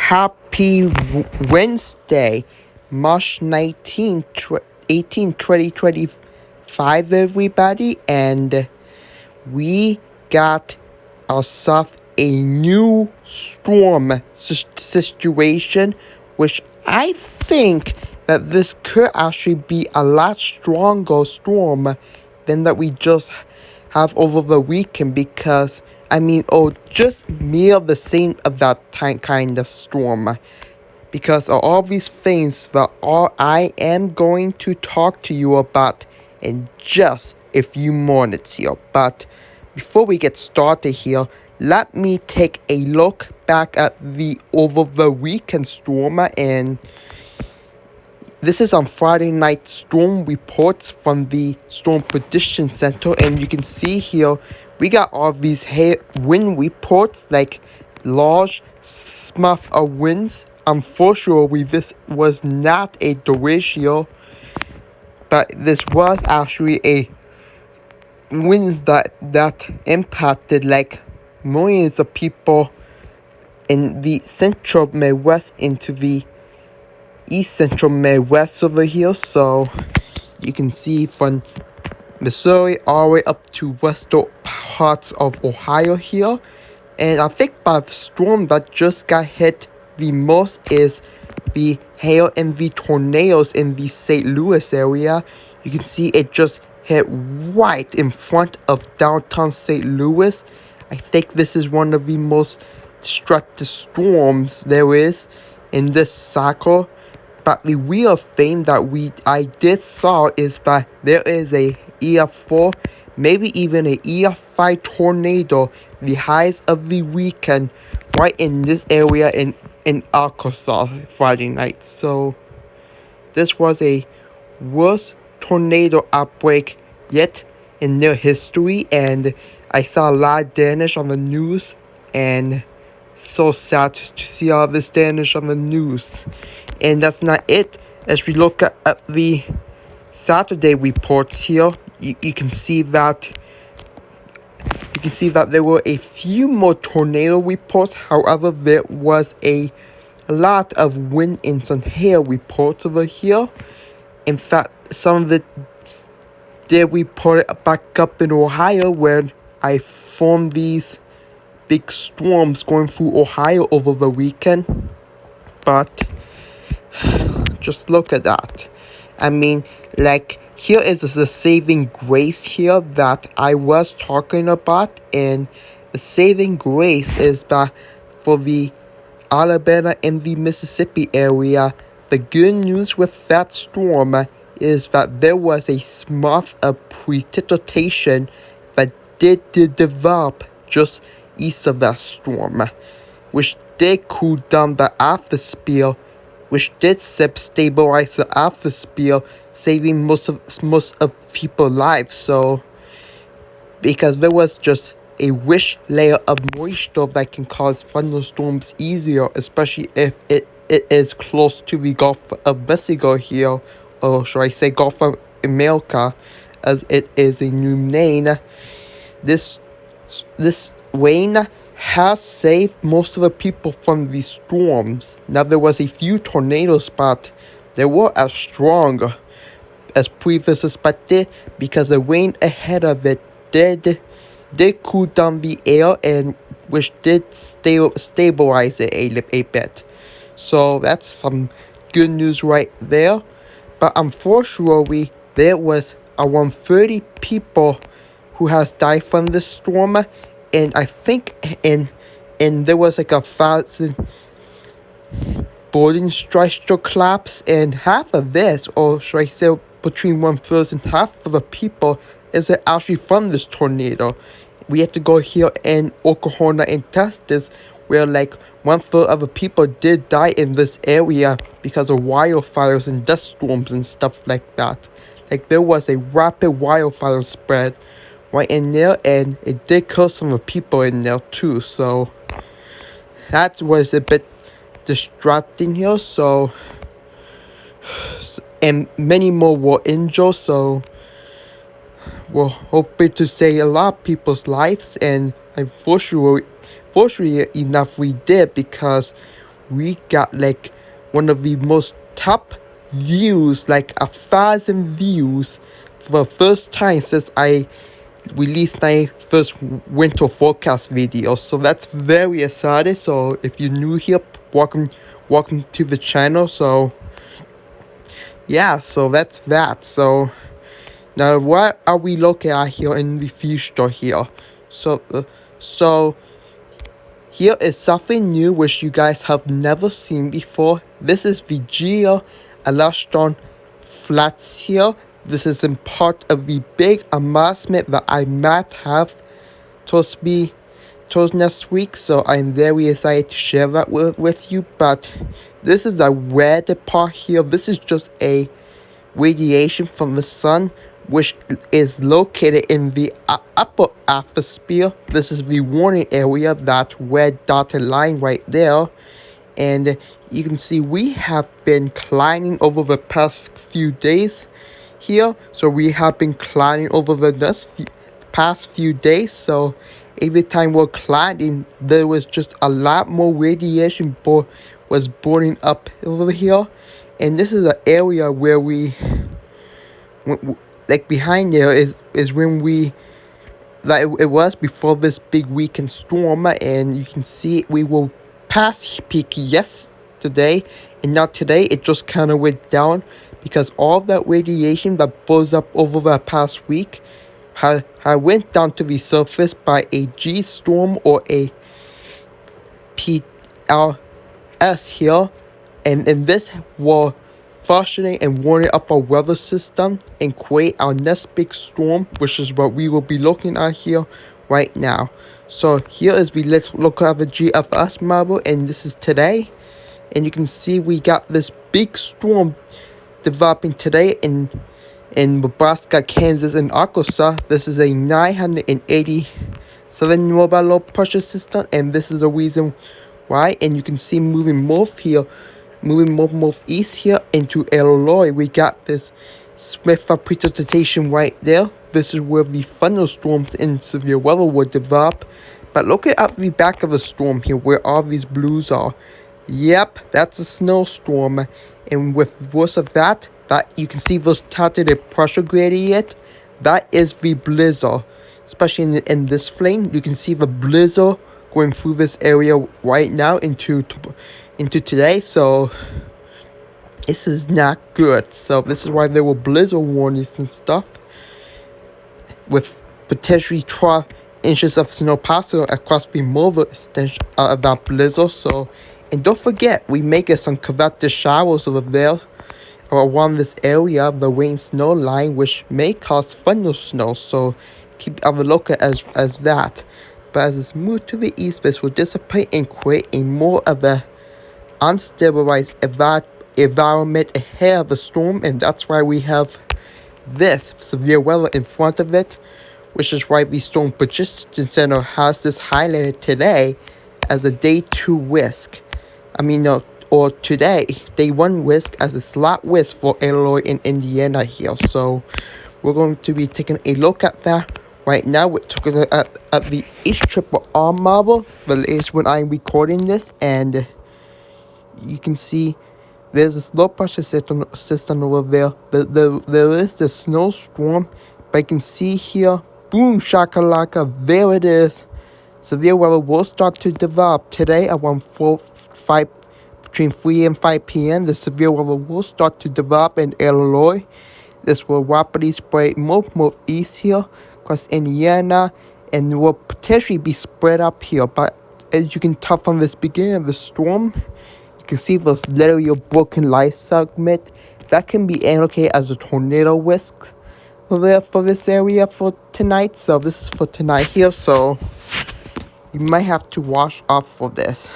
Happy Wednesday, March 19th, 2025, everybody. And we got ourselves a new storm situation, which I think that this could actually be a lot stronger storm than that we just have over the weekend, because just mere the same of that kind of storm, because of all these things that I am going to talk to you about in just a few minutes here. But before we get started here, let me take a look back at the over the weekend storm, and this is on Friday night storm reports from the Storm Prediction Center, and you can see here we got all these wind reports, like large swath of winds. Unfortunately, this was not a derecho, but this was actually a winds that impacted like millions of people in the central Midwest into the east central Midwest over here. So you can see from Missouri all the way up to western parts of Ohio here. And I think by the storm that just got hit the most is the hail and the tornadoes in the St. Louis area. You can see it just hit right in front of downtown St. Louis. I think this is one of the most destructive storms there is in this cycle. But the real thing that I did saw is that there is a EF4, maybe even a EF5 tornado, the highest of the weekend, right in this area in Arkansas Friday night. So this was a worst tornado outbreak yet in their history, and I saw a lot of damage on the news, and so sad to see all this damage on the news. And that's not it. As we look at the Saturday reports here, you can see that there were a few more tornado reports. However, there was a lot of wind and some hail reports over here. In fact, some of it did report back up in Ohio, where I formed these big storms going through Ohio over the weekend. But just look at that. Here is the saving grace here that I was talking about, and the saving grace is that for the Alabama and the Mississippi area, the good news with that storm is that there was a swath of precipitation that did develop just east of that storm, which did cool down the atmosphere, which did stabilize the atmosphere, saving most of people's lives. So, because there was just a rich layer of moisture that can cause thunderstorms easier, especially if it is close to the Gulf of Mexico here, or should I say Gulf of America, as it is a new name. This rain has saved most of the people from these storms. Now, there was a few tornadoes, but they were as strong as previously suspected, because the rain ahead of it did cool down the air, and which did stabilize it a bit. So that's some good news right there. But unfortunately, there was around 30 people who has died from this storm, and I think and there was like 1,000 building structure collapse, and half of this, or should I say between 1/3 and half of the people, is actually from this tornado. We had to go here in Oklahoma and Texas, where like 1/3 of the people did die in this area because of wildfires and dust storms and stuff like that. Like, there was a rapid wildfire spread right in there, and it did kill some of the people in there too. So that was a bit distracting here. So, and many more were injured. So we're hoping to save a lot of people's lives, and unfortunately enough we did, because we got like one of the most top views, like 1,000 views for the first time since I released my first winter forecast video. So that's very exciting. So if you're new here, welcome to the channel. So yeah, so that's that. So now what are we looking at here in the future here? So here is something new which you guys have never seen before. This is the Geo Elaston Flats here. This is in part of the big announcement that I might have towards next week. So I'm very excited to share that with you. But this is a red part here. This is just a radiation from the sun, which is located in the upper atmosphere. This is the warning area, that red dotted line right there. And you can see we have been climbing over the past few days here. So we have been climbing over the past few days. So every time we're climbing, there was just a lot more radiation was burning up over here. And this is an area where we, like behind there is when we, like it was before this big weekend storm. And you can see we were past peak yesterday, and now today it just kind of went down because all that radiation that buzzed up over the past week had went down to the surface by a G storm or a PLS here, and this will fashioning and warming up our weather system and create our next big storm, which is what we will be looking at here right now. So here is the look at the GFS model, and this is today, and you can see we got this big storm developing today in Nebraska, Kansas, and Arkansas. This is a 987 mobile low pressure system, and this is the reason why. And you can see moving north east here into Illinois, we got this Smith precipitation right there. This is where the thunderstorms and severe weather will develop. But look at the back of the storm here, where all these blues are. Yep, that's a snowstorm. And with worse of that you can see those targeted pressure gradient. That is the blizzard. Especially in this flame, you can see the blizzard going through this area right now into today. So this is not good. So this is why there were blizzard warnings and stuff, with potentially 12 inches of snow possible across the mobile extension of that blizzard. So, and don't forget, we may get some convective showers over there or around this area of the rain snow line, which may cause thunder snow. So keep a lookout as that. But as it's moved to the east, this will dissipate and create a more of a unstabilized environment ahead of the storm, and that's why we have this severe weather in front of it, which is why the Storm Prediction Center has this highlighted today as a day 2 risk. Or today, day 1 risk as a slot risk for Illinois and Indiana here. So we're going to be taking a look at that right now. We're talking at the HRRR model, but it's when I'm recording this, and you can see there's a low pressure system over there. There is the snowstorm, but you can see here, boom shakalaka, there it is. Severe weather will start to develop today around between 3 and 5 p.m. The severe weather will start to develop in Illinois. This will rapidly spread more east here across Indiana, and will potentially be spread up here. But as you can tell from this beginning of the storm, you can see this literally broken light segment that can be indicated as a tornado risk for this area for tonight. So this is for tonight here, so you might have to watch out for this.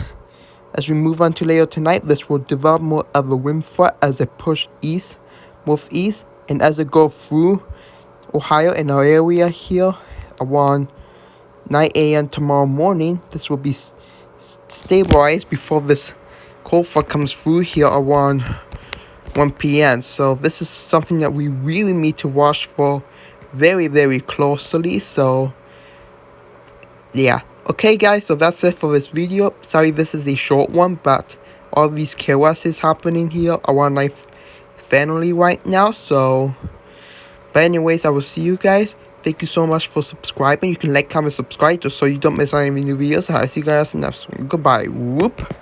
As we move on to later tonight, this will develop more of a wind front as it pushes northeast, and as it goes through Ohio in our area here around 9 a.m. tomorrow morning. This will be stabilized before this cold front comes through here around 1 p.m. So this is something that we really need to watch for very, very closely. So yeah. Okay guys, so that's it for this video. Sorry this is a short one, but all these chaos is happening here around my family right now. So, but anyways, I will see you guys. Thank you so much for subscribing. You can like, comment, subscribe just so you don't miss any new videos. I'll see you guys in the next one. Goodbye. Whoop.